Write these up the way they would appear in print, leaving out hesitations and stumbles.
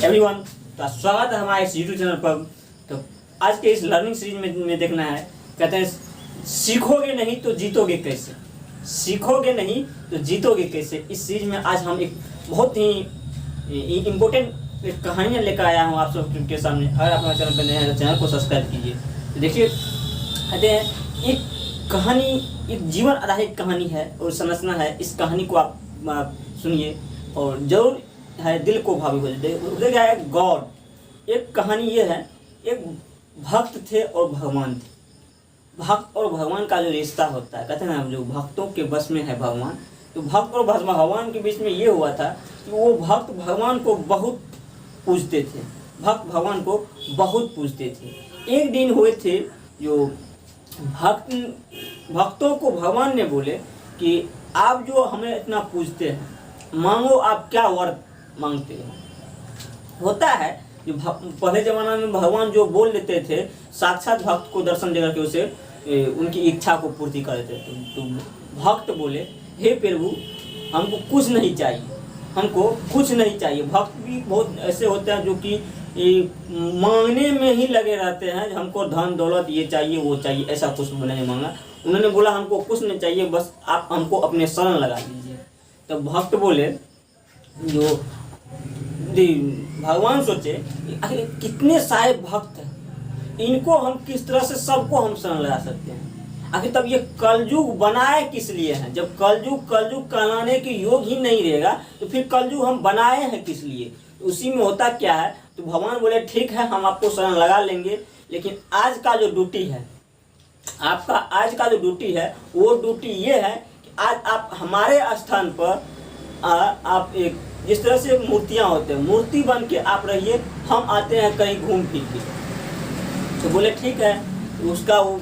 Everyone, तो स्वागत है हमारे इस यूट्यूब चैनल पर। तो आज के इस लर्निंग सीरीज में देखना है, कहते हैं सीखोगे नहीं तो जीतोगे कैसे। सीखोगे नहीं तो जीतोगे कैसे। इस सीरीज में आज हम एक बहुत ही इम्पोर्टेंट कहानियाँ लेकर आया हूँ आप सबके सामने। अगर आप हमारे चैनल पर नए हैं तो चैनल को सब्सक्राइब कीजिए। तो देखिए, कहते हैं एक कहानी, एक जीवन आधारित कहानी है और संरचना है। इस कहानी को आप सुनिए और जरूर है दिल को भावी हो जाए। गॉड, एक कहानी ये है, एक भक्त थे और भगवान थे। भक्त और भगवान का जो रिश्ता होता है, कहते हैं ना, जो भक्तों के बस में है भगवान, तो भक्त और भगवान के बीच में ये हुआ था कि वो भक्त भगवान को बहुत पूजते थे। भक्त भगवान को बहुत पूजते थे। एक दिन हुए थे जो भक्तों को भगवान ने बोले कि आप जो हमें इतना पूजते हैं, मांगो आप क्या वर मांगते हो। होता है जो पहले जमाना में भगवान जो बोल देते थे, साक्षात भक्त को दर्शन देकर के उसे उनकी इच्छा को पूर्ति कर देते थे। तो भक्त बोले, हे प्रभु, हमको कुछ नहीं चाहिए, हमको कुछ नहीं चाहिए। भक्त भी बहुत ऐसे होते हैं जो कि मांगने में ही लगे रहते हैं, हमको धन दौलत ये चाहिए वो चाहिए, ऐसा कुछ नहीं मांगा। उन्होंने बोला हमको कुछ नहीं चाहिए, बस आप हमको अपने शरण लगा दीजिए। तो भक्त बोले, जो भगवान सोचे कितने सारे भक्त हैं, इनको हम किस तरह से सबको हम शरण लगा सकते हैं। आखिर तब ये कलयुग बनाए किस लिए हैं। जब कलयुग कहलाने के योग ही नहीं रहेगा तो फिर कलयुग हम बनाए हैं किस लिए। उसी में होता क्या है, तो भगवान बोले ठीक है, हम आपको शरण लगा लेंगे, लेकिन आज का जो ड्यूटी है, आपका आज का जो ड्यूटी है, वो ड्यूटी ये है कि आज आप हमारे स्थान पर आप एक जिस तरह से मूर्तियां होते हैं, मूर्ति बन के आप रहिए, हम आते हैं कहीं घूम फिर के। तो बोले ठीक है। उसका वो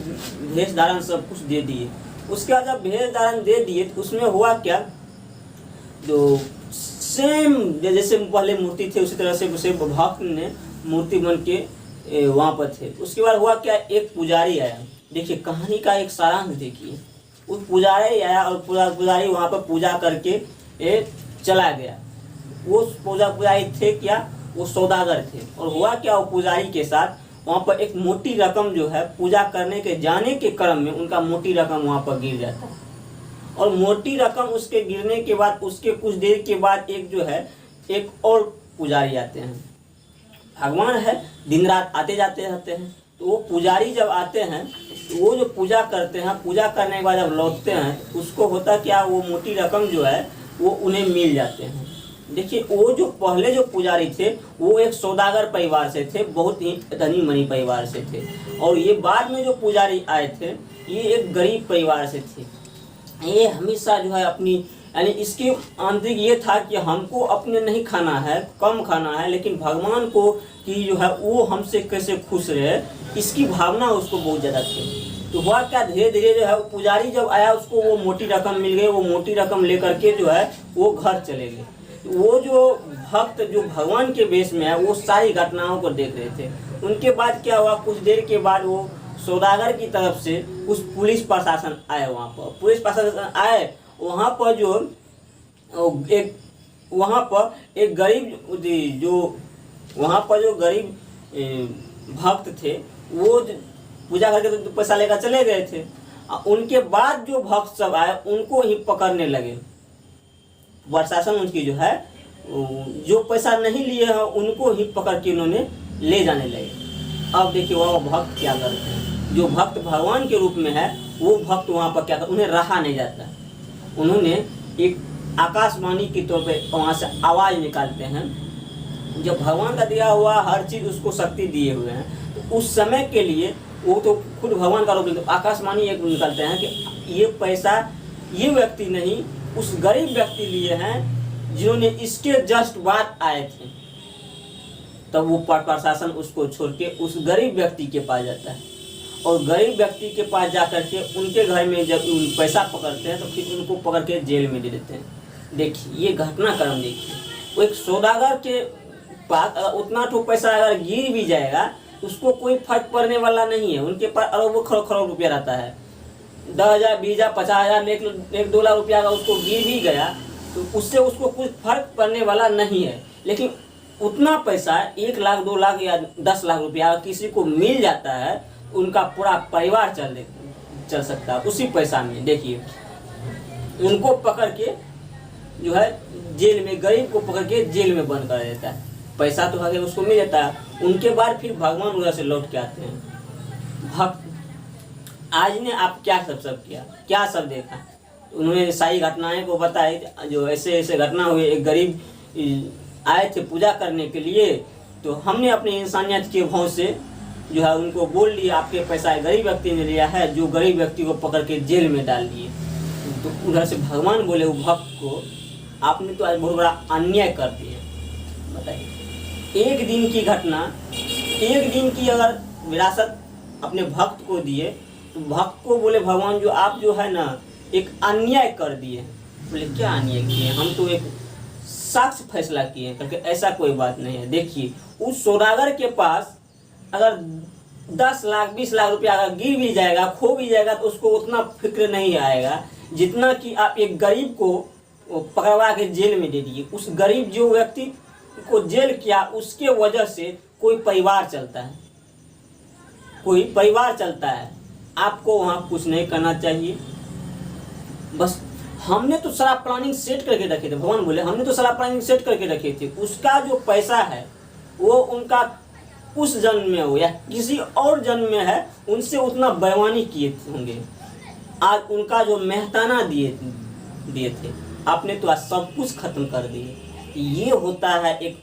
भेष धारण सब कुछ दे दिए। उसके बाद जब भेष धारण दे दिए तो उसमें हुआ क्या, जो सेम जैसे पहले मूर्ति थे उसी तरह से उसे भक्त ने मूर्ति बन के वहाँ पर थे। उसके बाद हुआ क्या, एक पुजारी आया। देखिए कहानी का एक सारांश देखिए। उस पुजारी आया और पुजारी वहाँ पर पूजा करके चला गया। वो पुजारी थे क्या, वो सौदागर थे। और हुआ क्या, वो पुजारी के साथ वहाँ पर एक मोटी रकम जो है, पूजा करने के जाने के क्रम में उनका मोटी रकम वहाँ पर गिर जाता है। और मोटी रकम उसके गिरने के बाद, उसके कुछ देर के बाद एक जो है, एक और पुजारी आते हैं। भगवान है, दिन रात आते जाते रहते हैं। तो वो पुजारी जब आते हैं तो वो जो पूजा करते हैं, पूजा करने के बाद जब लौटते हैं, उसको होता क्या, वो मोटी रकम जो है वो उन्हें मिल जाते हैं। देखिए, वो जो पहले जो पुजारी थे वो एक सौदागर परिवार से थे, बहुत ही धनी मनी परिवार से थे। और ये बाद में जो पुजारी आए थे, ये एक गरीब परिवार से थे। ये हमेशा जो है अपनी, यानी इसके आंतरिक ये था कि हमको अपने नहीं खाना है, कम खाना है, लेकिन भगवान को कि जो है वो हमसे कैसे खुश रहे, इसकी भावना उसको बहुत ज़्यादा थी। तो हुआ क्या, धीरे धीरे जो है वो पुजारी जब आया, उसको वो मोटी रकम मिल गई। वो मोटी रकम लेकर के जो है वो घर चले गए। वो जो भक्त जो भगवान के वेश में है, वो सारी घटनाओं को देख रहे थे। उनके बाद क्या हुआ, कुछ देर के बाद वो सौदागर की तरफ से कुछ पुलिस प्रशासन आए। वहाँ पर पुलिस प्रशासन आए, वहाँ पर जो एक गरीब जो वहाँ पर जो गरीब भक्त थे, वो पूजा करके तो पैसा लेकर चले गए थे। उनके बाद जो भक्त सब आए, उनको ही पकड़ने लगे। प्रशासन उनकी जो है, जो पैसा नहीं लिए हैं उनको ही पकड़ के उन्होंने ले जाने लगे। अब देखिए वह भक्त क्या करते हैं। जो भक्त भगवान के रूप में है, वो भक्त वहाँ पर क्या करते, उन्हें रहा नहीं जाता। उन्होंने एक आकाशवाणी के तौर पे वहाँ से आवाज़ निकालते हैं। जब भगवान का दिया हुआ हर चीज़ उसको शक्ति दिए हुए हैं, तो उस समय के लिए वो तो खुद भगवान का रूप लेते, आकाशवाणी एक निकालते हैं कि ये पैसा ये व्यक्ति नहीं, उस गरीब व्यक्ति लिए हैं जिन्होंने इसके जस्ट बाद आए थे। तब वो प्रशासन उसको छोड़ के उस गरीब व्यक्ति के पास जाता है और गरीब व्यक्ति के पास जाकर के उनके घर में जब पैसा पकड़ते हैं तो फिर उनको पकड़ के जेल में दे देते हैं। देखिए ये घटनाक्रम देखिए, वो एक सौदागर के पास उतना तो पैसा अगर गिर भी जाएगा, उसको कोई फर्क पड़ने वाला नहीं है। उनके पास अरबों खरब रुपया रहता है। 10,000, 20,000, 50,000, 1-2 लाख रुपया अगर उसको गिर भी गया तो उससे उसको कुछ फर्क पड़ने वाला नहीं है। लेकिन उतना पैसा 1 लाख 2 लाख या 10 लाख रुपया किसी को मिल जाता है, उनका पूरा परिवार चल सकता है उसी पैसा में। देखिए उनको पकड़ के जो है जेल में, गरीब को पकड़ के जेल में बंद कर देता है। पैसा तो आगे उसको मिल जाता है, उनके बाद फिर भगवान उधर से लौट के आते हैं। भक्त आज ने आप क्या सब किया, क्या सब देखा, उन्होंने सारी घटनाएं को बताई, जो ऐसे ऐसे घटना हुई। एक गरीब आए थे पूजा करने के लिए, तो हमने अपनी इंसानियत के भाव से जो है उनको बोल दिया आपके पैसा गरीब व्यक्ति ने लिया है, जो गरीब व्यक्ति को पकड़ के जेल में डाल दिए। तो उधर से भगवान बोले वो भक्त को, आपने तो आज बहुत बड़ा अन्याय कर दिया। बताइए, एक दिन की घटना, एक दिन की अगर विरासत अपने भक्त को दिए, तो भक्त को बोले भगवान जो आप जो है ना एक अन्याय कर दिए। बोले क्या अन्याय किए, हम तो एक साक्ष्य फैसला किए करके। ऐसा कोई बात नहीं है। देखिए उस सौदागर के पास अगर 10 लाख 20 लाख रुपया अगर गिर भी जाएगा, खो भी जाएगा, तो उसको उतना फिक्र नहीं आएगा जितना कि आप एक गरीब को पकड़वा के जेल में दे दिए। उस गरीब जो व्यक्ति को जेल किया, उसके वजह से कोई परिवार चलता है, कोई परिवार चलता है। आपको वहाँ कुछ नहीं करना चाहिए। बस हमने तो सारा प्लानिंग सेट करके रखे थे। भगवान बोले हमने तो सारा प्लानिंग सेट करके रखे थे। उसका जो पैसा है वो उनका उस जन्म में हो या किसी और जन्म में है, उनसे उतना बेईमानी किए होंगे। आज उनका जो मेहताना दिए थे, आपने तो आज सब कुछ खत्म कर दिए। ये होता है एक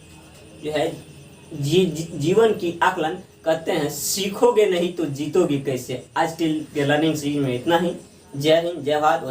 जो है जीवन की आकलन। कहते हैं सीखोगे नहीं तो जीतोगे कैसे। आज के लर्निंग सीरीज में इतना ही। जय हिंद, जय भारत।